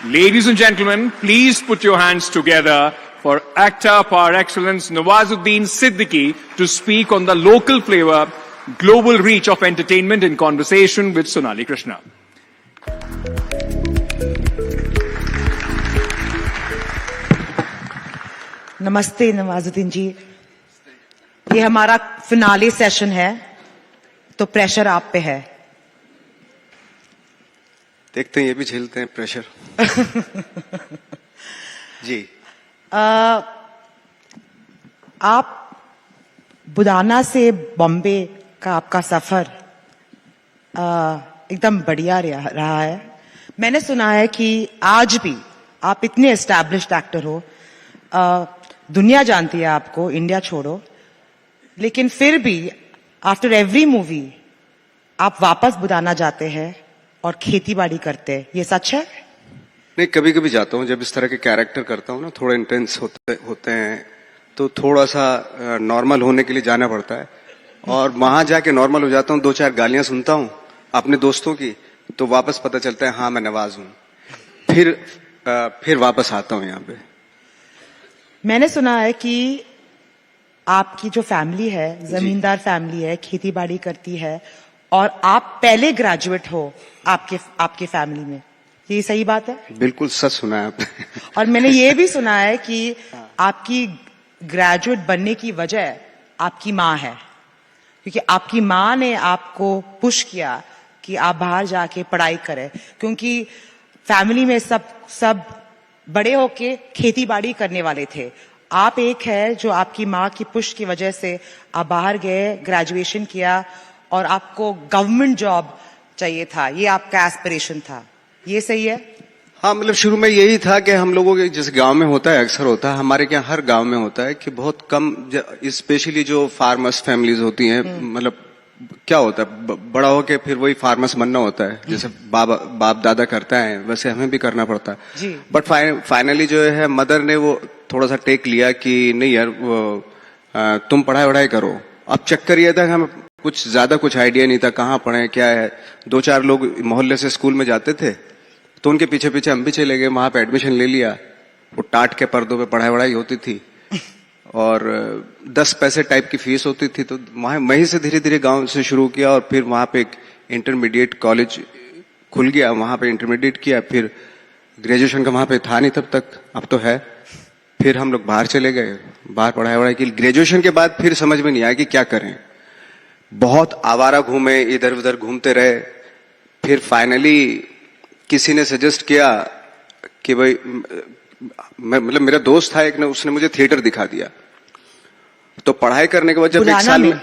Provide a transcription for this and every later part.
Ladies and gentlemen, please put your hands together for actor par excellence Nawazuddin Siddiqui to speak on the local flavor, global reach of entertainment in conversation with Sonali Krishna. नमस्ते नवाजुद्दीन जी, ये हमारा finale session है तो pressure आप पे है। देखते हैं, ये भी झेलते हैं प्रेशर। जी आप बुदाना से बॉम्बे का आपका सफर एकदम बढ़िया रहा है। मैंने सुना है कि आज भी आप इतने एस्टैब्लिश्ड एक्टर हो, दुनिया जानती है आपको, इंडिया छोड़ो, लेकिन फिर भी आफ्टर एवरी मूवी आप वापस बुदाना जाते हैं और खेती बाड़ी करते हैं, ये सच है? नहीं, कभी कभी जाता हूँ, जब इस तरह के कैरेक्टर करता हूँ ना, थोड़ा इंटेंस होते हैं, तो थोड़ा सा नॉर्मल होने के लिए जाना पड़ता है। और वहां जाके नॉर्मल हो जाता हूँ, 2-4 गालियां सुनता हूँ अपने दोस्तों की, तो वापस पता चलता है हाँ मैं नवाज हूँ। फिर वापस आता हूँ यहाँ पे। मैंने सुना है कि आपकी जो फैमिली है जमींदार फैमिली है, खेती बाड़ी करती है, और आप पहले ग्रेजुएट हो आपके फैमिली में, ये सही बात है? बिल्कुल सच सुना है आपने। और मैंने ये भी सुना है कि आपकी ग्रेजुएट बनने की वजह आपकी माँ है, क्योंकि आपकी माँ ने आपको पुश किया कि आप बाहर जाके पढ़ाई करें, क्योंकि फैमिली में सब बड़े होके खेती बाड़ी करने वाले थे। आप एक है जो आपकी माँ की पुश की वजह से आप बाहर गए, ग्रेजुएशन किया और आपको गवर्नमेंट जॉब चाहिए था, ये आपका एस्पिरेशन था, ये सही है? हाँ, मतलब शुरू में यही था कि हम लोगों के जैसे गांव में होता है, अक्सर होता है, हमारे यहाँ हर गांव में होता है कि बहुत कम, स्पेशली जो फार्मर्स फैमिलीज होती हैं, मतलब क्या होता है, बड़ा होके फिर वही फार्मर्स बनना होता है, जैसे बाप दादा करता है वैसे हमें भी करना पड़ता है। बट फाइनली जो है मदर ने वो थोड़ा सा टेक लिया कि नहीं यार तुम पढ़ाई वढ़ाई करो। अब चक्कर ये था कि हम कुछ आइडिया नहीं था कहाँ पढ़े क्या है। 2-4 लोग मोहल्ले से स्कूल में जाते थे, तो उनके पीछे पीछे हम भी चले गए, वहां पे एडमिशन ले लिया। वो टाट के पर्दों पे पढ़ाई वढ़ाई होती थी और 10 पैसे टाइप की फीस होती थी, तो वहीं से धीरे धीरे गांव से शुरू किया और फिर वहां पे एक इंटरमीडिएट कॉलेज खुल गया, वहां पे इंटरमीडिएट किया। फिर ग्रेजुएशन का वहां पे था नहीं तब तक, अब तो है। फिर हम लोग बाहर चले गए, बाहर पढ़ाई वढ़ाई की। ग्रेजुएशन के बाद फिर समझ में नहीं आया कि क्या करें, बहुत आवारा घूमे, इधर उधर घूमते रहे। फिर फाइनली किसी ने सजेस्ट किया कि भाई, मतलब मेरा दोस्त था एक ने, उसने मुझे थिएटर दिखा दिया। तो पढ़ाई करने के बाद जब 1 साल में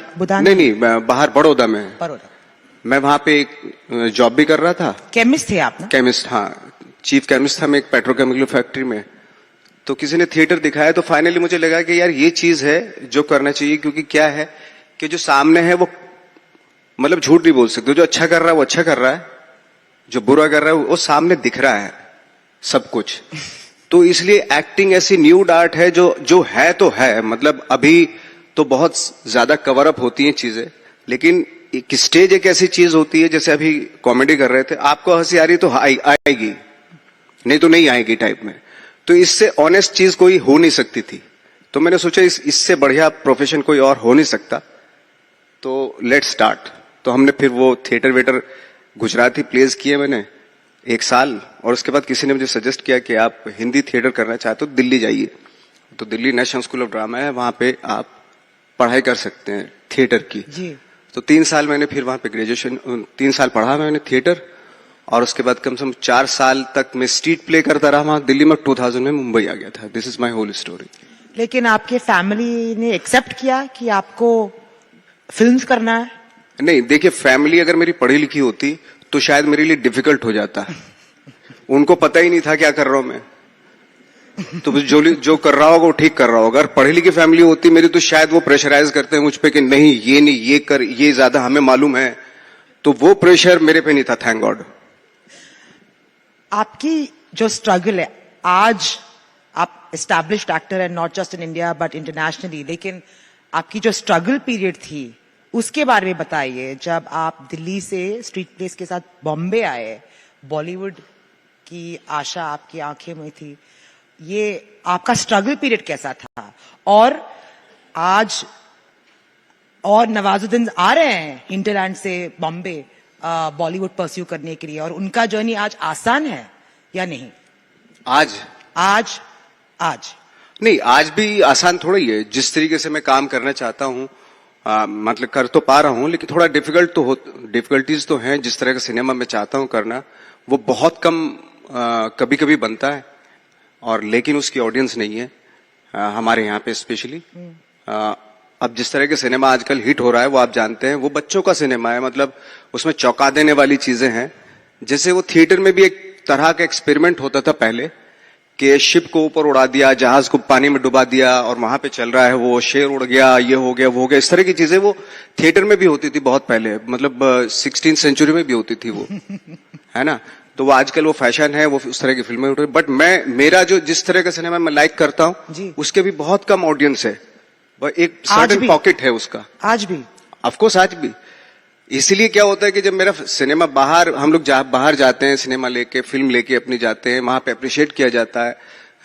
नहीं बाहर बड़ौदा में, मैं वहां पे एक जॉब भी कर रहा था। केमिस्ट थे आप ना? केमिस्ट, हाँ, चीफ केमिस्ट था मैं एक पेट्रोकेमिकल फैक्ट्री में। तो किसी ने थिएटर दिखाया, तो फाइनली मुझे लगा कि यार ये चीज है जो करना चाहिए, क्योंकि क्या है कि जो सामने है वो, मतलब झूठ नहीं बोल सकते, जो अच्छा कर रहा है वो अच्छा कर रहा है, जो बुरा कर रहा है वो सामने दिख रहा है सब कुछ। तो इसलिए एक्टिंग ऐसी न्यूड आर्ट है जो है तो है, मतलब अभी तो बहुत ज्यादा कवर अप होती हैं चीजें, लेकिन एक स्टेज एक ऐसी चीज होती है, जैसे अभी कॉमेडी कर रहे थे, आपको हंसी आ रही तो आएगी, नहीं तो नहीं आएगी टाइप में। तो इससे ऑनेस्ट चीज कोई हो नहीं सकती थी। तो मैंने सोचा इससे बढ़िया प्रोफेशन कोई और हो नहीं सकता, तो लेट्स स्टार्ट। तो हमने फिर वो थिएटर वेटर गुजराती प्लेस किए मैंने 1 साल, और उसके बाद किसी ने मुझे सजेस्ट किया कि आप हिंदी थिएटर करना चाहते हो दिल्ली जाइए। तो Delhi national school of drama है, वहां पे आप पढ़ाई कर सकते हैं थिएटर की जी। तो 3 साल मैंने फिर वहां पे ग्रेजुएशन 3 साल पढ़ा मैंने थिएटर, और उसके बाद कम से कम 4 साल तक मैं स्ट्रीट प्ले करता रहा वहां दिल्ली में। 2000 में मुंबई आ गया था। This is my whole story. लेकिन आपके फैमिली ने एक्सेप्ट किया कि आपको फिल्म्स करना है? नहीं, देखिए, फैमिली अगर मेरी पढ़ी लिखी होती तो शायद मेरे लिए डिफिकल्ट हो जाता। उनको पता ही नहीं था क्या कर रहा हूं मैं, तो जो कर रहा होगा वो ठीक कर रहा होगा। अगर पढ़ी लिखी फैमिली होती मेरी तो शायद वो प्रेशराइज करते हैं मुझ पे कि नहीं ये कर, ये ज्यादा हमें मालूम है, तो वो प्रेशर मेरे पे नहीं था, थैंक गॉड। आपकी जो स्ट्रगल है, आज आप एस्टैब्लिश्ड एक्टर है, not just in India but internationally, लेकिन आपकी जो स्ट्रगल पीरियड थी उसके बारे में बताइए। जब आप दिल्ली से स्ट्रीट प्लेस के साथ बॉम्बे आए, बॉलीवुड की आशा आपकी आंखें में थी, ये आपका स्ट्रगल पीरियड कैसा था? और आज और नवाजुद्दीन आ रहे हैं हिंटरलैंड से बॉम्बे बॉलीवुड परस्यू करने के लिए, और उनका जर्नी आज आसान है या नहीं? आज नहीं, आज भी आसान थोड़ा ही है। जिस तरीके से मैं काम करना चाहता हूँ, मतलब कर तो पा रहा हूँ, लेकिन थोड़ा डिफिकल्टीज तो हैं। जिस तरह का सिनेमा मैं चाहता हूँ करना, वो बहुत कम कभी कभी बनता है, और लेकिन उसकी ऑडियंस नहीं है हमारे यहाँ पे स्पेशली। अब जिस तरह के सिनेमा आजकल हिट हो रहा है, वो आप जानते हैं, वो बच्चों का सिनेमा है। मतलब उसमें चौंका देने वाली चीजें हैं। जैसे वो थिएटर में भी एक तरह का एक्सपेरिमेंट होता था पहले, कि शिप को ऊपर उड़ा दिया, जहाज को पानी में डुबा दिया, और वहां पे चल रहा है, वो शेर उड़ गया, ये हो गया, वो हो गया। इस तरह की चीजें वो थिएटर में भी होती थी बहुत पहले, मतलब 16th सेंचुरी में भी होती थी वो, है ना। तो वो आजकल वो फैशन है, वो उस तरह की फिल्में उठ रही। बट मेरा जो जिस तरह का सिनेमा मैं लाइक करता हूँ, उसके भी बहुत कम ऑडियंस है। एक सर्टेन पॉकेट है उसका आज भी। ऑफकोर्स आज भी। इसलिए क्या होता है कि जब मेरा सिनेमा बाहर, हम लोग बाहर जाते हैं सिनेमा लेके, फिल्म लेके अपनी जाते हैं, वहां पे अप्रिशिएट किया जाता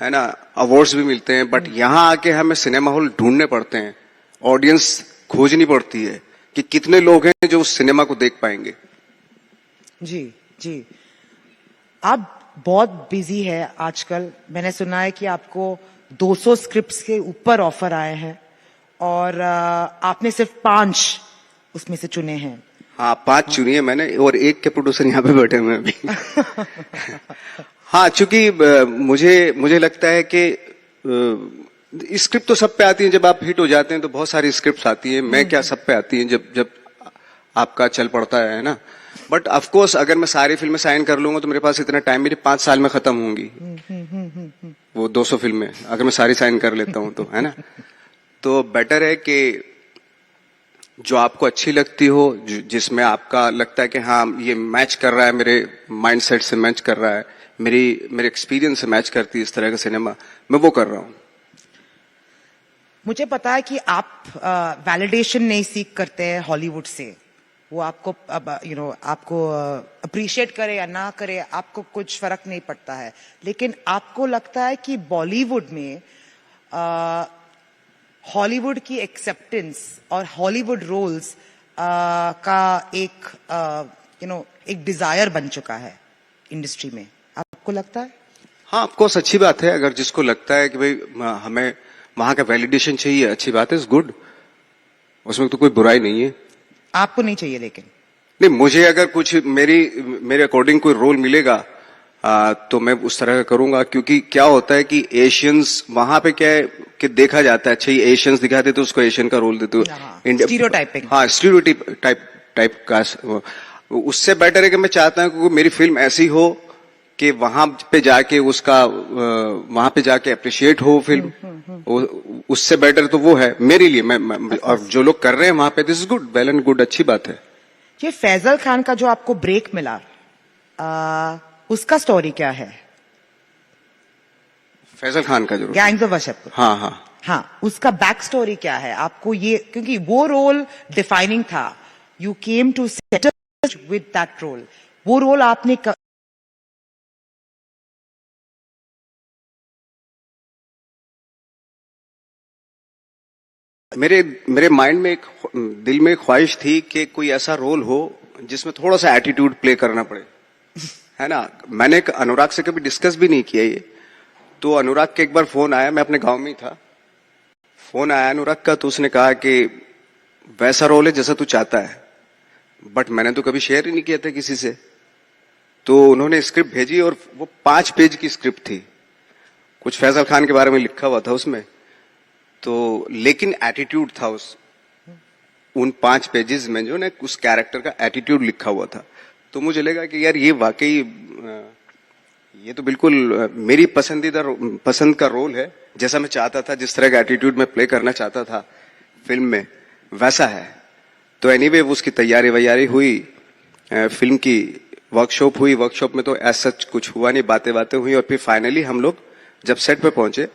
है ना, अवार्ड्स भी मिलते हैं। बट यहाँ आके हमें सिनेमा हॉल ढूंढने पड़ते हैं, ऑडियंस खोजनी पड़ती है कि कितने लोग हैं जो उस सिनेमा को देख पाएंगे। जी आप बहुत बिजी है आजकल। मैंने सुना है कि आपको 200 स्क्रिप्ट्स के ऊपर ऑफर आए हैं, और आपने सिर्फ 5 उसमें से चुने हैं। हाँ, 5 चुनी है मैंने, और एक के प्रोड्यूसर यहाँ पे बैठे हुए हैं अभी। हाँ, चूंकि मुझे लगता है कि स्क्रिप्ट तो सब पे आती है। जब आप हिट हो जाते हैं तो बहुत सारी स्क्रिप्ट आती है। मैं क्या, सब पे आती है जब आपका चल पड़ता है ना। बट ऑफ कोर्स अगर मैं सारी फिल्में साइन कर लूंगा तो मेरे पास इतना टाइम, मेरी 5 साल में खत्म होंगी वो 200 फिल्में, अगर मैं सारी साइन कर लेता हूं तो, है ना। तो बेटर है कि जो आपको अच्छी लगती हो, जिसमें आपका लगता है कि हाँ ये मैच कर रहा है, मेरे माइंडसेट से मैच कर रहा है, मेरे एक्सपीरियंस से मैच करती है इस तरह का सिनेमा, मैं वो कर रहा हूं। मुझे पता है कि आप वैलिडेशन नहीं सीख करते हैं हॉलीवुड से। वो आपको आपको अप्रिशिएट करे या ना करे, आपको कुछ फर्क नहीं पड़ता है। लेकिन आपको लगता है कि बॉलीवुड में हॉलीवुड की एक्सेप्टेंस और हॉलीवुड रोल्स का एक एक डिजायर बन चुका है इंडस्ट्री में, आपको लगता है? हाँ, ऑफकोर्स अच्छी बात है। अगर जिसको लगता है कि भाई हमें वहां का वैलिडेशन चाहिए, अच्छी बात है, इज गुड, उसमें तो कोई बुराई नहीं है। आपको नहीं चाहिए? लेकिन नहीं, मुझे अगर कुछ मेरे अकॉर्डिंग कोई रोल मिलेगा तो मैं उस तरह का करूंगा। क्योंकि क्या होता है कि एशियंस वहां पे क्या है कि देखा जाता है, अच्छा ये एशियंस दिखाते तो उसको एशियन का रोल देते, स्टीरियोटाइपिंग। हाँ, टाइप का। उससे बेटर है कि मैं चाहता हूं कि मेरी फिल्म ऐसी हो कि वहां पे जाके अप्रिशिएट हो फिल्म। उससे बेटर तो वो है मेरे लिए। मैं और जो लोग कर रहे हैं वहां पे, this is good, well and good, अच्छी बात है। ये फैजल खान का जो आपको ब्रेक मिला, उसका स्टोरी क्या है? फैजल खान का जो गैंग्स ऑफ वासेपुर, हाँ, उसका बैक स्टोरी क्या है? आपको ये, क्योंकि वो रोल डिफाइनिंग था, you came to settle with that role. वो रोल आपने मेरे माइंड में दिल में एक ख्वाहिश थी कि कोई ऐसा रोल हो जिसमें थोड़ा सा एटीट्यूड प्ले करना पड़े, है ना। मैंने अनुराग से कभी डिस्कस भी नहीं किया ये। तो अनुराग के एक बार फोन आया, मैं अपने गांव में ही था, फोन आया अनुराग का, तो उसने कहा कि वैसा रोल है जैसा तू चाहता है। बट मैंने तो कभी शेयर ही नहीं किया था किसी से। तो उन्होंने स्क्रिप्ट भेजी, और वो 5 पेज की स्क्रिप्ट थी, कुछ फैजल खान के बारे में लिखा हुआ था उसमें। तो लेकिन एटीट्यूड था उन 5 पेजेस में, जो ना उस कैरेक्टर का एटीट्यूड लिखा हुआ था। तो मुझे लगा कि यार ये वाकई, ये तो बिल्कुल मेरी पसंद का रोल है, जैसा मैं चाहता था, जिस तरह का एटीट्यूड मैं प्ले करना चाहता था फिल्म में, वैसा है। तो एनीवे उसकी तैयारी वैयारी हुई, फिल्म की वर्कशॉप हुई। वर्कशॉप में तो ऐसा कुछ हुआ नहीं, बातें हुई, और फिर फाइनली हम लोग जब सेट पे पहुंचे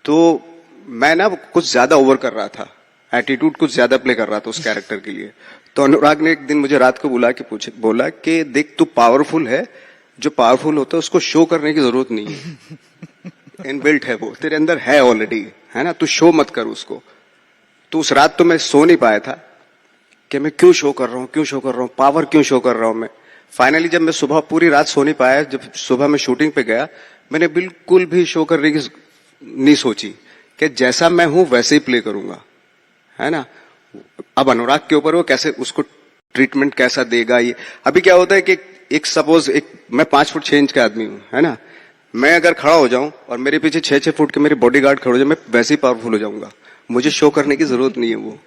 तो मैं ना कुछ ज्यादा ओवर कर रहा था, एटीट्यूड कुछ ज्यादा प्ले कर रहा था उस कैरेक्टर के लिए। तो अनुराग ने एक दिन मुझे रात को बोला कि देख तू पावरफुल है, जो पावरफुल होता है उसको शो करने की जरूरत नहीं है। इनबिल्ट है वो, तेरे अंदर है ऑलरेडी, है ना, तू शो मत कर उसको। तो उस रात तो मैं सो नहीं पाया था कि मैं क्यों शो कर रहा हूं, क्यों शो कर रहा हूं, पावर क्यों शो कर रहा हूं मैं। फाइनली जब मैं सुबह पूरी रात सो नहीं पाया, जब सुबह मैं शूटिंग पे गया, मैंने बिल्कुल भी शो करने की नहीं सोची कि जैसा मैं हूं वैसे ही प्ले करूंगा, है ना। अब अनुराग के ऊपर वो कैसे उसको ट्रीटमेंट कैसा देगा। ये अभी क्या होता है कि एक सपोज मैं 5 फुट 6 इंच का आदमी हूं, है ना, मैं अगर खड़ा हो जाऊं और मेरे पीछे 6-6 फुट के मेरे बॉडीगार्ड खड़े हो जाए, मैं वैसे ही पावरफुल हो जाऊंगा, मुझे शो करने की जरूरत नहीं है वो।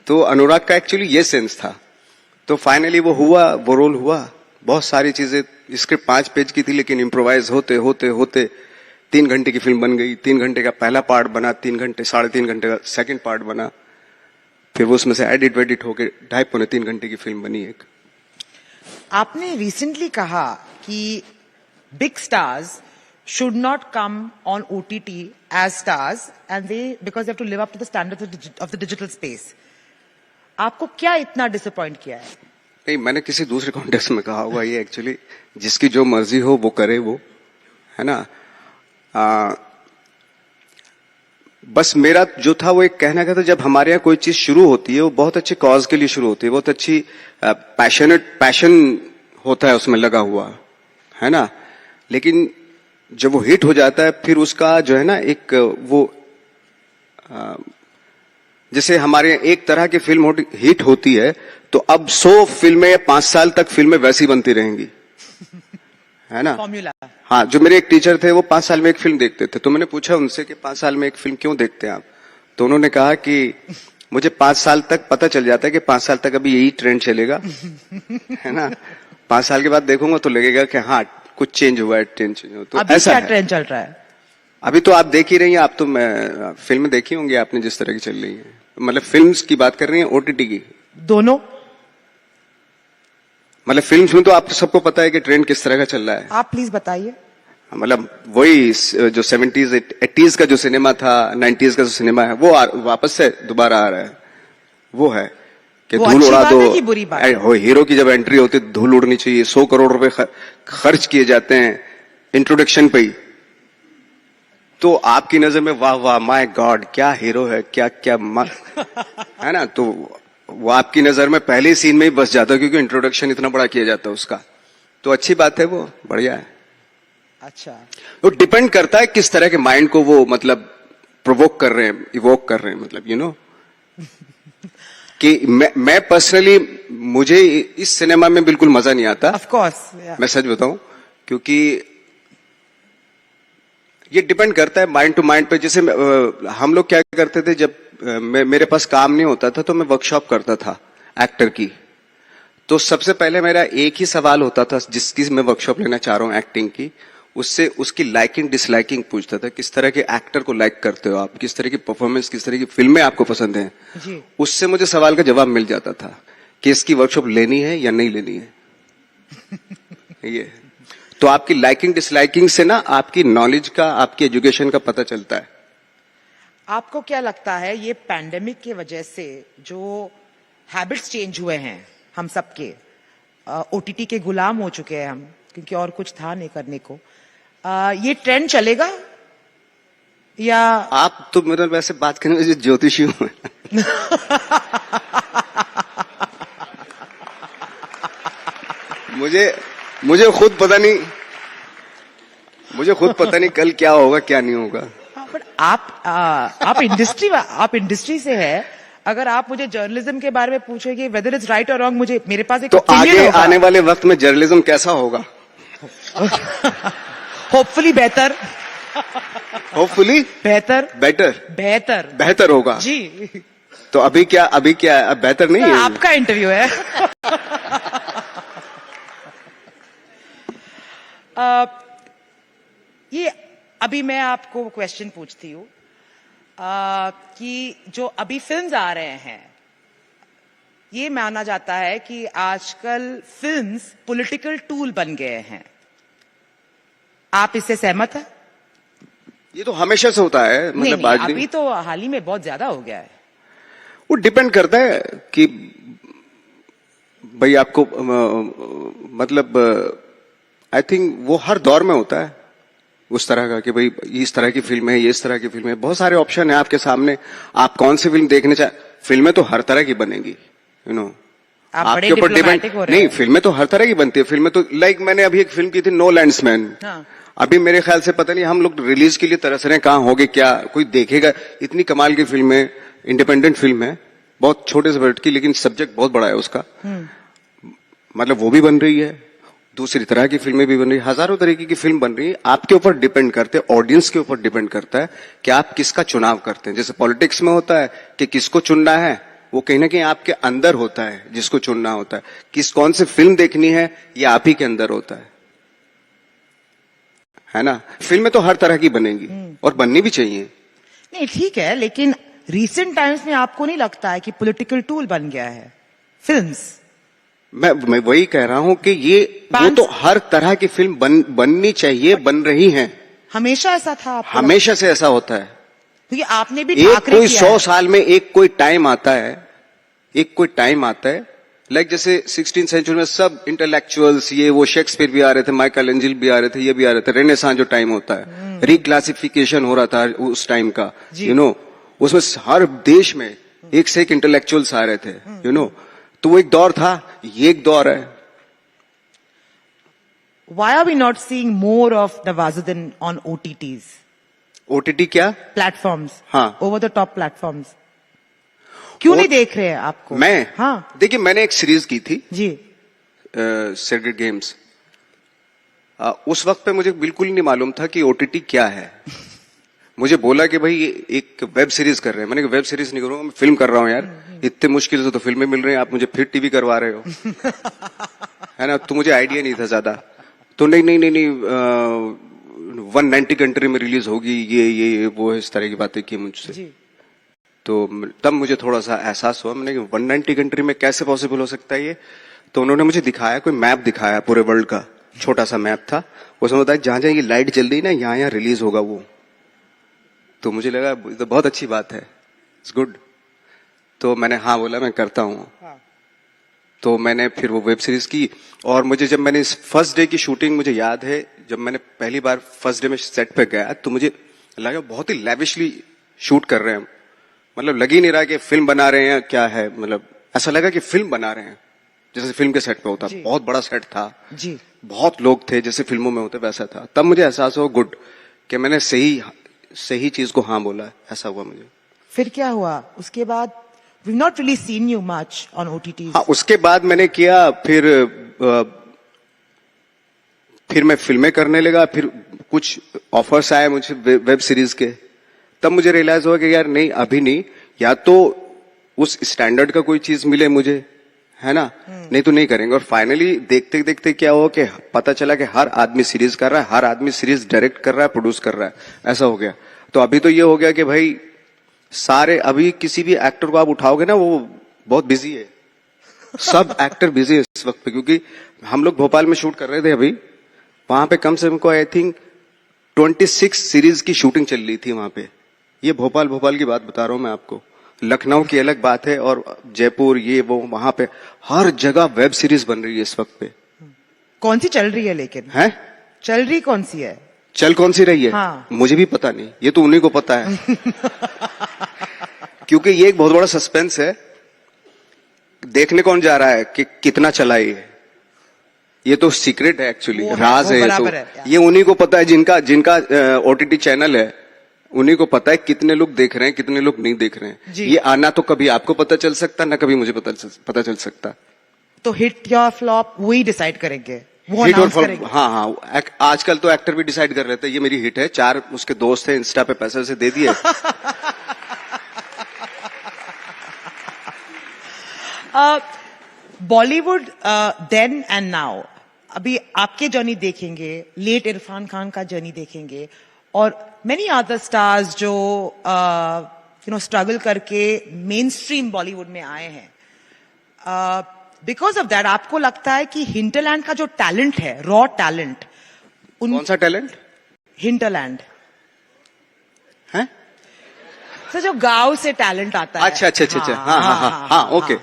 तो अनुराग का एक्चुअली ये सेंस था। तो फाइनली वो हुआ, वो रोल हुआ। बहुत सारी चीजें, स्क्रिप्ट 5 पेज की थी लेकिन इम्प्रोवाइज होते होते होते 3 घंटे की फिल्म बन गई। 3 घंटे का पहला पार्ट बना, 3 घंटे 3.5 घंटे का सेकंड पार्ट बना, फिर वो उसमें से एडिट वेडिट होके 2.5-3 घंटे की फिल्म बनी एक। आपने रिसेंटली कहा कि big stars should not come on OTT as stars and because they have to live up to the standards of the digital space. आपको क्या इतना डिसअपॉइंट किया है? नहीं, मैंने किसी दूसरे कॉन्टेक्स्ट में कहा होगा ये एक्चुअली, जिसकी जो मर्जी हो वो करे वो, है ना। बस मेरा जो था वो एक कहना का था, जब हमारे यहाँ कोई चीज शुरू होती है वो बहुत अच्छी कॉज के लिए शुरू होती है, बहुत अच्छी पैशन होता है उसमें लगा हुआ, है ना। लेकिन जब वो हिट हो जाता है फिर उसका जो है ना एक वो जैसे हमारे यहाँ एक तरह की फिल्म हिट होती है तो अब 100 फिल्में या 5 साल तक फिल्में वैसी बनती रहेंगी, है ना। फॉर्मूला। हाँ, जो मेरे एक टीचर थे वो 5 साल में एक फिल्म देखते थे, तो मैंने पूछा उनसे कि 5 साल में एक फिल्म क्यों देखते हैं आप। तो उन्होंने कहा कि मुझे 5 साल तक पता चल जाता है कि 5 साल तक अभी यही ट्रेंड चलेगा, है ना। 5 साल के बाद देखूंगा तो लगेगा कि हाँ कुछ चेंज हुआ है, ट्रेंड चेंज हुआ। तो अभी ऐसा क्या है। ट्रेंड चल रहा है? अभी तो आप देख ही रही हैं, आप तो फिल्म देखी होंगी आपने जिस तरह की चल रही है, मतलब फिल्म्स की बात कर रही हैं ओटीटी की? दोनों। मतलब फिल्म्स में तो आप सबको पता है कि ट्रेंड किस तरह का चल रहा है। आप प्लीज बताइए। मतलब वही जो 70s 80s का जो सिनेमा था, 90s का जो सिनेमा है वो वापस से दोबारा आ रहा है। वो है कि वो धूल अच्छी उड़ा बात दो, है कि बुरी बात है? हीरो की जब एंट्री होती है धूल उड़नी चाहिए। 100 करोड़ रुपए खर्च किए जाते हैं इंट्रोडक्शन पे ही, तो आपकी नजर में वाह वाह माय गॉड क्या हीरो है, क्या क्या है ना, तो वो आपकी नजर में पहले सीन में ही बस जाता है क्योंकि इंट्रोडक्शन इतना बड़ा किया जाता है उसका। तो अच्छी बात है, वो बढ़िया है। अच्छा, वो डिपेंड करता है किस तरह के माइंड को वो मतलब प्रोवोक कर रहे हैं, इवोक कर रहे हैं, मतलब यू नो कि मैं पर्सनली मुझे इस सिनेमा में बिल्कुल मजा नहीं आता। ऑफ कोर्स, मैं सच बताऊं, क्योंकि ये डिपेंड करता है माइंड टू माइंड पे। जैसे हम लोग क्या करते थे, जब मेरे पास काम नहीं होता था तो मैं वर्कशॉप करता था एक्टर की। तो सबसे पहले मेरा एक ही सवाल होता था जिसकी मैं वर्कशॉप लेना चाह रहा हूं एक्टिंग की, उससे उसकी लाइकिंग डिसलाइकिंग पूछता था। किस तरह के एक्टर को लाइक करते हो आप, किस तरह की परफॉर्मेंस, किस तरह की फिल्में आपको पसंद हैं जी। उससे मुझे सवाल का जवाब मिल जाता था कि इसकी वर्कशॉप लेनी है या नहीं लेनी है। ये तो आपकी लाइकिंग डिसलाइकिंग से ना आपकी नॉलेज का, आपकी एजुकेशन का पता चलता है। आपको क्या लगता है ये पैंडेमिक की वजह से जो हैबिट्स चेंज हुए हैं हम सबके, ओटीटी के गुलाम हो चुके हैं हम, क्योंकि और कुछ था नहीं करने को, ये ट्रेंड चलेगा या? आप तो मेरे वैसे बात करने में ज्योतिषी हूं। मुझे खुद पता नहीं कल क्या होगा क्या नहीं होगा। बट आप इंडस्ट्री से है। अगर आप मुझे जर्नलिज्म के बारे में पूछेंगे वेदर इज राइट और रॉन्ग, मुझे मेरे पास एक तो opinion आगे होगा। आने वाले वक्त में जर्नलिज्म कैसा होगा? होपफुली बेहतर। होपफुली बेहतर होगा जी। तो अभी क्या अब बेहतर नहीं है? आपका इंटरव्यू है। ये अभी मैं आपको क्वेश्चन पूछती हूँ कि जो अभी फिल्म्स आ रहे हैं, ये माना जाता है कि आजकल फिल्म्स पॉलिटिकल टूल बन गए हैं। आप इससे सहमत है? ये तो हमेशा से होता है, मतलब नहीं, अभी तो हाल ही में बहुत ज्यादा हो गया है। वो डिपेंड करता है कि भाई आपको मतलब आई थिंक वो हर दौर में होता है उस तरह का कि भाई इस तरह की फिल्म है, ये इस तरह की फिल्म है, बहुत सारे ऑप्शन है आपके सामने, आप कौन सी फिल्म देखने चाहे। फिल्में तो हर तरह की बनेगी, यू नो, आप बड़े आपके ऊपर डिपेंड डिप्लोमेटिक हो रहे नहीं। हैं। फिल्में तो हर तरह की बनती है। फिल्में तो लाइक मैंने अभी एक फिल्म की थी नो लैंड्समैन। हाँ। अभी मेरे ख्याल से पता नहीं, हम लोग रिलीज के लिए तरस रहे हैं, कहाँ होगे, क्या कोई देखेगा। इतनी कमाल की फिल्म है, इंडिपेंडेंट फिल्म है, बहुत छोटे से बजट की, लेकिन सब्जेक्ट बहुत बड़ा है उसका। मतलब वो भी बन रही है, दूसरी तरह की फिल्में भी बन रही है, हजारों तरीके की फिल्म बन रही है। आपके ऊपर डिपेंड करते हैं, ऑडियंस के ऊपर डिपेंड करता है कि आप किसका चुनाव करते हैं। जैसे पॉलिटिक्स में होता है कि किसको चुनना है, वो कहीं ना कहीं आपके अंदर होता है, जिसको चुनना होता है। कौन सी फिल्म देखनी है, ये आप ही के अंदर होता है ना। फिल्में तो हर तरह की बनेंगी और बननी भी चाहिए। नहीं ठीक है, लेकिन रिसेंट टाइम्स में आपको नहीं लगता है कि पॉलिटिकल टूल बन गया है फिल्म्स? मैं वही कह रहा हूं कि ये वो तो हर तरह की फिल्म बननी चाहिए, बन रही हैं। हमेशा ऐसा था आपको? हमेशा से ऐसा होता है। क्योंकि आपने भी एक ठाकरे कोई किया 100 है। साल में एक कोई टाइम आता है, एक कोई टाइम आता है, लाइक जैसे 16th सेंचुरी में सब इंटेलेक्चुअल्स, ये वो शेक्सपियर भी आ रहे थे, माइकल एंजल भी आ रहे थे, ये भी आ रहे थे। रेनेसां जो टाइम होता है, रिक्लासिफिकेशन हो रहा था उस टाइम का, यू नो, उसमें हर देश में एक से एक इंटेलेक्चुअल्स आ रहे थे, यू नो। तो वो एक दौर था, ये एक दौर है। Why are we not seeing more of Nawazuddin on OTTs? OTT क्या? Platforms. हाँ। Over the top platforms. क्यों नहीं देख रहे हैं आपको? मैं? हाँ। देखिए, मैंने एक सीरीज की थी जी। Sacred games. उस वक्त पे मुझे बिल्कुल नहीं मालूम था कि ओटीटी क्या है। मुझे बोला कि भाई एक वेब सीरीज कर रहे हैं। मैंने कहा वेब सीरीज नहीं करूंगा, मैं फिल्म कर रहा हूं यार। इतने मुश्किल से तो फिल्में मिल रही हैं, आप मुझे फिर टीवी करवा रहे हो। है ना। तो मुझे आइडिया नहीं था ज्यादा। तो नहीं 190 कंट्री में रिलीज होगी, ये वो इस तरह की बातें की मुझसे। जी। तो तब मुझे थोड़ा सा एहसास हुआ। मैंने 190 कंट्री में कैसे पॉसिबल हो सकता है ये। तो उन्होंने मुझे दिखाया, कोई मैप दिखाया पूरे वर्ल्ड का, छोटा सा मैप था। उसमें बताया जहां जहां ये लाइट जल रही ना, यहाँ रिलीज होगा वो। तो मुझे लगा तो बहुत अच्छी बात है, इट्स गुड। तो मैंने हाँ बोला, मैं करता हूँ। हाँ। तो मैंने फिर वो वेब सीरीज की। और मुझे जब मैंने इस फर्स्ट डे की शूटिंग, मुझे याद है जब मैंने पहली बार फर्स्ट डे में सेट पे गया, तो मुझे लगा बहुत ही लैविशली शूट कर रहे हैं। मतलब लग ही नहीं रहा कि फिल्म बना रहे हैं, क्या है, मतलब ऐसा लगा कि फिल्म बना रहे हैं, जैसे फिल्म के सेट पे होता। बहुत बड़ा सेट था जी। बहुत लोग थे, जैसे फिल्मों में होते वैसा था। तब मुझे एहसास हुआ गुड कि मैंने सही चीज को हाँ बोला। ऐसा हुआ मुझे। फिर क्या हुआ उसके बाद? We've not really seen you much on OTTs. हाँ, उसके बाद मैंने किया, फिर मैं फिल्में करने लगा। फिर कुछ ऑफर्स आए मुझे वेब सीरीज के। तब मुझे रियलाइज हुआ कि यार नहीं, अभी नहीं, या तो उस स्टैंडर्ड का कोई चीज मिले मुझे, है ना, नहीं तो नहीं करेंगे। और फाइनली देखते देखते क्या हुआ कि पता चला कि हर आदमी सीरीज कर रहा है, हर आदमी सीरीज डायरेक्ट कर रहा है, प्रोड्यूस कर रहा है। ऐसा हो गया। तो अभी तो ये हो गया कि भाई सारे, अभी किसी भी एक्टर को आप उठाओगे ना, वो बहुत बिजी है। सब एक्टर बिजी है इस वक्त पे। क्योंकि हम लोग भोपाल में शूट कर रहे थे अभी, वहां पे कम से कम आई थिंक 26 सीरीज की शूटिंग चल रही थी वहां पे। ये भोपाल की बात बता रहा हूं मैं आपको। लखनऊ की अलग बात है, और जयपुर, ये वो, वहां पे हर जगह वेब सीरीज बन रही है इस वक्त पे। कौन सी चल रही है लेकिन? है चल रही कौन सी है? चल कौन सी रही है? हाँ। मुझे भी पता नहीं, ये तो उन्हीं को पता है। क्योंकि ये एक बहुत बड़ा सस्पेंस है। देखने कौन जा रहा है कि कितना चला ये तो सीक्रेट है एक्चुअली, राज है। तो ये उन्हीं को पता है, जिनका ओटीटी चैनल है, उन्हीं को पता है कितने लोग देख रहे हैं, कितने लोग नहीं देख रहे हैं। ये आना तो कभी आपको पता चल सकता, ना कभी मुझे पता चल सकता। तो हिट या फ्लॉप वही डिसाइड करेंगे, वो हिट और अनाउंस फ्लॉप। करेंगे। हाँ, आजकल तो एक्टर भी डिसाइड कर रहे थे, ये मेरी हिट है। 4 उसके दोस्त थे, इंस्टा पे पैसे से दे दिए। बॉलीवुड देन एंड नाउ, अभी आपके जर्नी देखेंगे, लेट इरफान खान का जर्नी देखेंगे, और मेनी अदर स्टार्स जो स्ट्रगल करके मेन स्ट्रीम बॉलीवुड में आए हैं। बिकॉज ऑफ दैट आपको लगता है कि हिंटरलैंड का जो टैलेंट है, रॉ टैलेंट, कौन सा टैलेंट? हिंटरलैंड है सर, जो गांव से टैलेंट आता है। अच्छा। हाँ, ओके।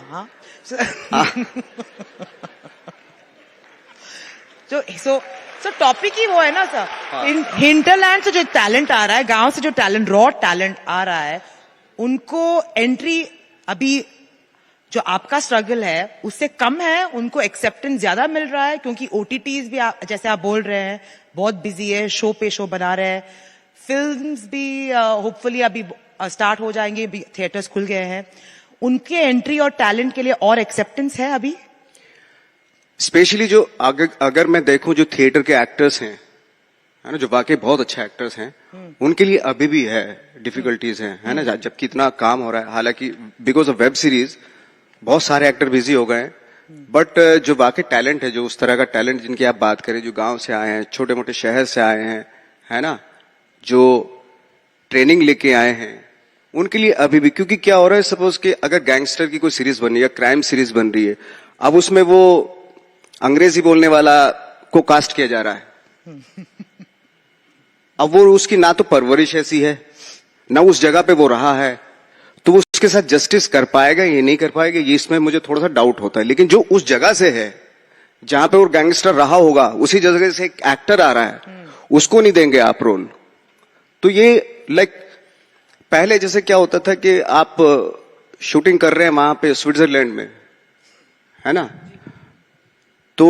So सर टॉपिक ही वो है ना सर, हिंटरलैंड से जो टैलेंट आ रहा है, गांव से जो टैलेंट, रॉ टैलेंट आ रहा है, उनको एंट्री अभी जो आपका स्ट्रगल है उससे कम है, उनको एक्सेप्टेंस ज्यादा मिल रहा है क्योंकि ओटीटीज भी जैसे आप बोल रहे हैं बहुत बिजी है, शो पे शो बना रहे हैं, फिल्म्स भी होपफुली अभी स्टार्ट हो जाएंगे, थिएटर्स खुल गए हैं, उनके एंट्री और टैलेंट के लिए और एक्सेप्टेंस है अभी? स्पेशली जो अगर मैं देखूं जो थिएटर के एक्टर्स हैं, है ना, जो वाकई बहुत अच्छे एक्टर्स हैं, उनके लिए अभी भी है डिफिकल्टीज हैं, है ना, जबकि इतना काम हो रहा है। हालांकि बिकॉज ऑफ वेब सीरीज बहुत सारे एक्टर बिजी हो गए हैं, बट जो वाकई टैलेंट है, जो उस तरह का टैलेंट जिनकी आप बात करें, जो गांव से आए हैं, छोटे मोटे शहर से आए हैं, है ना, जो ट्रेनिंग लेके आए हैं, उनके लिए अभी भी, क्योंकि क्या हो रहा है, सपोज कि अगर गैंगस्टर की कोई सीरीज बन रही है, क्राइम सीरीज बन रही है, अब उसमें वो अंग्रेजी बोलने वाला को कास्ट किया जा रहा है। अब वो उसकी ना तो परवरिश ऐसी है, ना उस जगह पे वो रहा है, तो वो उसके साथ जस्टिस कर पाएगा ये नहीं कर पाएगा, ये इसमें मुझे थोड़ा सा डाउट होता है। लेकिन जो उस जगह से है जहां पे वो गैंगस्टर रहा होगा, उसी जगह से एक एक्टर आ रहा है, उसको नहीं देंगे आप रोल। तो ये लाइक पहले जैसे क्या होता था कि आप शूटिंग कर रहे हैं वहां पे स्विट्जरलैंड में, है ना, तो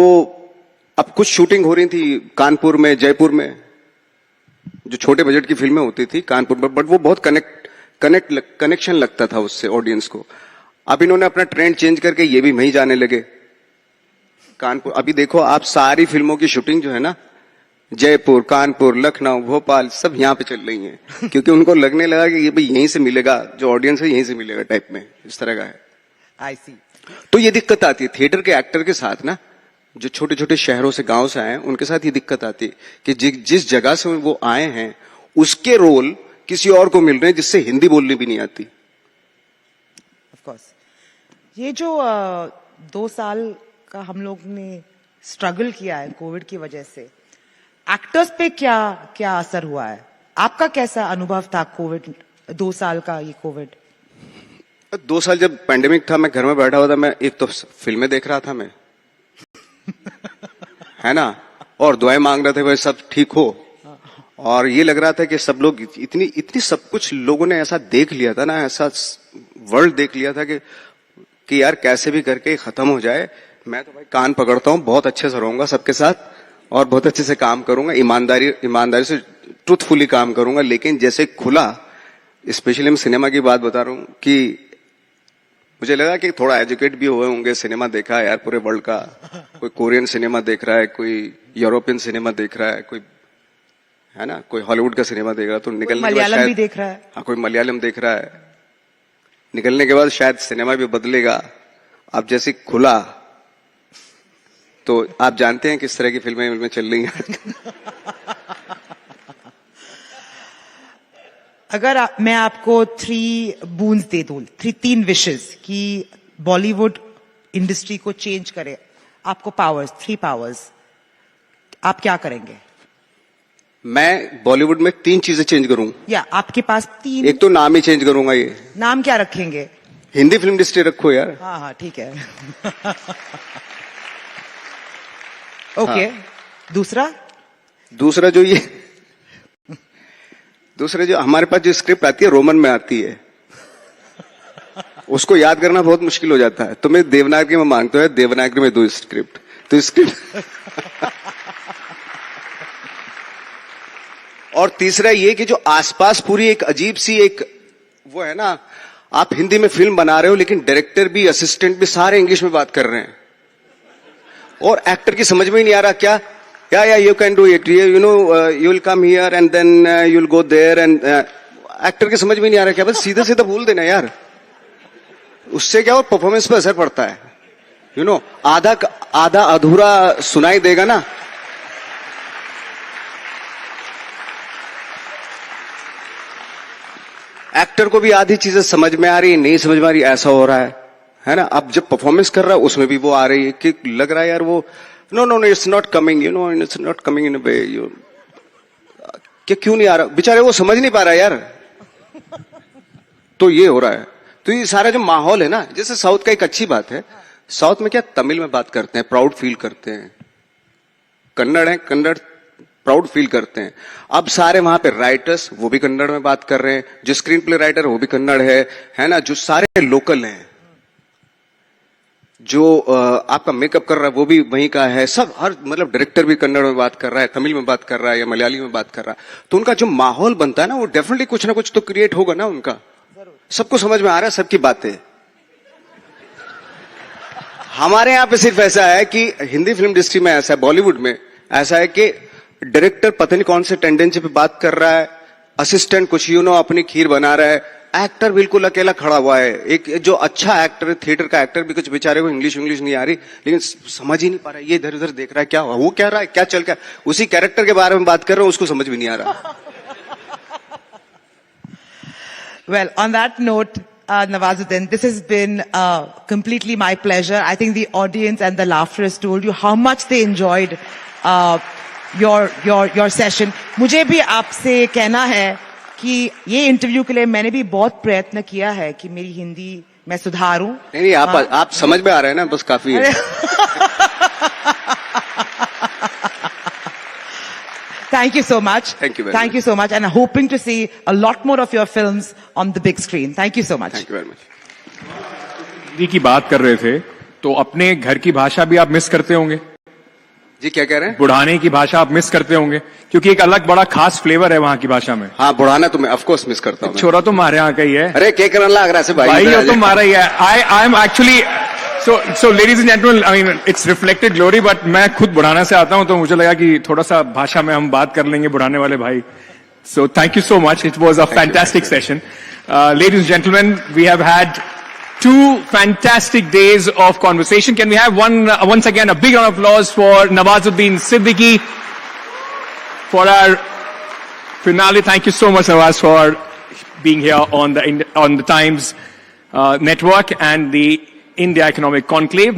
अब कुछ शूटिंग हो रही थी कानपुर में, जयपुर में, जो छोटे बजट की फिल्में होती थी कानपुर में, बट वो बहुत कनेक्शन लगता था उससे ऑडियंस को। अब इन्होंने अपना ट्रेंड चेंज करके ये भी वहीं जाने लगे कानपुर। अभी देखो आप सारी फिल्मों की शूटिंग जो है ना, जयपुर, कानपुर, लखनऊ, भोपाल, सब यहाँ पे चल रही हैं, क्योंकि उनको लगने लगा कि ये भाई यहीं से मिलेगा, जो ऑडियंस है यहीं से मिलेगा टाइप में, इस तरह का है। आई सी। तो ये दिक्कत आती है थिएटर के एक्टर के साथ ना, जो छोटे छोटे शहरों से गांव से आए हैं, उनके साथ ये दिक्कत आती है कि जिस जगह से वो आए हैं उसके रोल किसी और को मिल रहे हैं जिससे हिंदी बोलनी भी नहीं आती। ऑफ कोर्स ये जो 2 साल का हम लोग ने स्ट्रगल किया है कोविड की वजह से, एक्टर्स पे क्या क्या असर हुआ है? आपका कैसा अनुभव था कोविड 2 साल का? ये कोविड 2 साल जब पैंडेमिक था, मैं घर में बैठा हुआ था, मैं एक तो फिल्में देख रहा था मैं, है ना, और दुआएं मांग रहे थे भाई सब ठीक हो, और ये लग रहा था कि सब लोग इतनी सब कुछ लोगों ने ऐसा देख लिया था ना, ऐसा वर्ल्ड देख लिया था कि यार कैसे भी करके खत्म हो जाए। मैं तो भाई कान पकड़ता हूँ, बहुत अच्छे से रहूंगा सबके साथ और बहुत अच्छे से काम करूंगा, ईमानदारी से ट्रूथफुली काम करूंगा। लेकिन जैसे खुला, स्पेशली मैं सिनेमा की बात बता रहा हूँ, कि मुझे लगा कि थोड़ा एजुकेट भी हुए होंगे, सिनेमा देखा है यार पूरे वर्ल्ड का, कोई कोरियन सिनेमा देख रहा है, कोई यूरोपियन सिनेमा देख रहा है, कोई, है ना, कोई हॉलीवुड का सिनेमा देख रहा है, तो निकलने के बाद मलयालम शायद भी देख रहा है, हाँ कोई मलयालम देख रहा है, निकलने के बाद शायद सिनेमा भी बदलेगा। अब जैसे खुला तो आप जानते हैं किस तरह की फिल्में चल रही हैं। अगर मैं आपको 3 बूंस दे दूं, 3 विशेस कि बॉलीवुड इंडस्ट्री को चेंज करे, आपको पावर्स, 3 पावर्स, आप क्या करेंगे? मैं बॉलीवुड में 3 चीजें चेंज करूंगा। या आपके पास 3? एक तो नाम ही चेंज करूंगा। ये नाम क्या रखेंगे? हिंदी फिल्म इंडस्ट्री रखो यार। हाँ हाँ ठीक है। ओके हाँ। दूसरा जो हमारे पास जो स्क्रिप्ट आती है रोमन में आती है, उसको याद करना बहुत मुश्किल हो जाता है, तो मैं देवनागरी में मांगता हूँ, देवनागरी में दो स्क्रिप्ट, तो स्क्रिप्ट। और तीसरा ये कि जो आसपास पूरी एक अजीब सी एक वो है ना, आप हिंदी में फिल्म बना रहे हो लेकिन डायरेक्टर भी, असिस्टेंट भी सारे इंग्लिश में बात कर रहे हैं, और एक्टर की समझ में ही नहीं आ रहा क्या, या you can do it, you know you will come here and then you will go there, and actor की समझ में नहीं आ रहा क्या, बस सीधा सीधा बोल देना यार, उससे क्या हो परफॉर्मेंस पे असर पड़ता है, यू नो, आधा अधूरा सुनाई देगा ना। एक्टर को भी आधी चीजें समझ में आ रही है, नहीं समझ में आ रही, ऐसा हो रहा है ना। अब जब परफॉर्मेंस कर रहा है उसमें भी वो आ रही है कि लग रहा है यार वो no it's not coming, you know, it's not coming in a way, you क्या क्यों नहीं आ रहा, बेचारे वो समझ नहीं पा रहा यार। तो ये हो रहा है, तो ये सारा जो माहौल है ना, जैसे साउथ का एक अच्छी बात है, साउथ में क्या तमिल में बात करते हैं, प्राउड फील करते हैं, कन्नड़ हैं, कन्नड़ प्राउड फील करते हैं। अब सारे वहां पे राइटर्स वो भी कन्नड़ में बात कर रहे हैं, जो स्क्रीन प्ले राइटर वो भी कन्नड़ है ना, जो सारे लोकल हैं, जो आपका मेकअप कर रहा है वो भी वहीं का है, सब हर मतलब डायरेक्टर भी कन्नड़ में बात कर रहा है, तमिल में बात कर रहा है या मलयाली में बात कर रहा है। तो उनका जो माहौल बनता है ना, वो डेफिनेटली कुछ ना कुछ तो क्रिएट होगा ना उनका। सबको समझ में आ रहा है सबकी बातें। हमारे यहां पे सिर्फ ऐसा है कि हिंदी फिल्म इंडस्ट्री में ऐसा है, बॉलीवुड में ऐसा है कि डायरेक्टर पता नहीं कौन से टेंडेंसी पे बात कर रहा है, असिस्टेंट कुछ अपनी खीर बना रहा है, एक्टर बिल्कुल अकेला खड़ा हुआ है। एक जो अच्छा एक्टर है, थिएटर का एक्टर भी कुछ बेचारे को इंग्लिश नहीं आ रही, लेकिन समझ ही नहीं पा रहा है, ये इधर उधर देख रहा है, क्या वो कह रहा है, क्या चल रहा है, उसी कैरेक्टर के बारे में बात कर रहे हो, उसको समझ भी नहीं आ रहा। Well, on that note, Nawazuddin, this has been completely my pleasure. I think the audience and the laughter has told you how much they enjoyed your session. मुझे भी आपसे कहना है कि ये इंटरव्यू के लिए मैंने भी बहुत प्रयत्न किया है कि मेरी हिंदी मैं सुधारूं। नहीं, आप समझ में आ रहे हैं ना, बस काफी है। Thank you so much. Thank you very Thank you so much. And I'm hoping to see a lot more of your films on the big screen. Thank you so much. Thank you very much. Hindi की बात कर रहे थे, तो अपने घर की भाषा भी आप मिस करते होंगे? जी क्या कह रहे हैं? बुढ़ाने की भाषा आप मिस करते होंगे, क्योंकि एक अलग बड़ा खास फ्लेवर है वहां की भाषा में। हाँ, बुढ़ाना तो मैं ऑफ कोर्स मिस करता हूँ। छोरा तो मारे यहाँ का ही है। अरे क्या करना लग रहा है भाई, ये तो मारा ही है। I am actually so ladies and gentlemen, I mean it's reflected glory, but मैं खुद बुढ़ाना से आता हूँ, तो मुझे लगा कि थोड़ा सा भाषा में हम बात कर लेंगे बुढ़ाने वाले भाई। So thank you so much. It was a fantastic session. Ladies and gentlemen, we have had 2 fantastic days of conversation. Can we have once again a big round of applause for Nawazuddin Siddiqui for our finale. Thank you so much, Nawaz, for being here on the Times Network and the India Economic Conclave.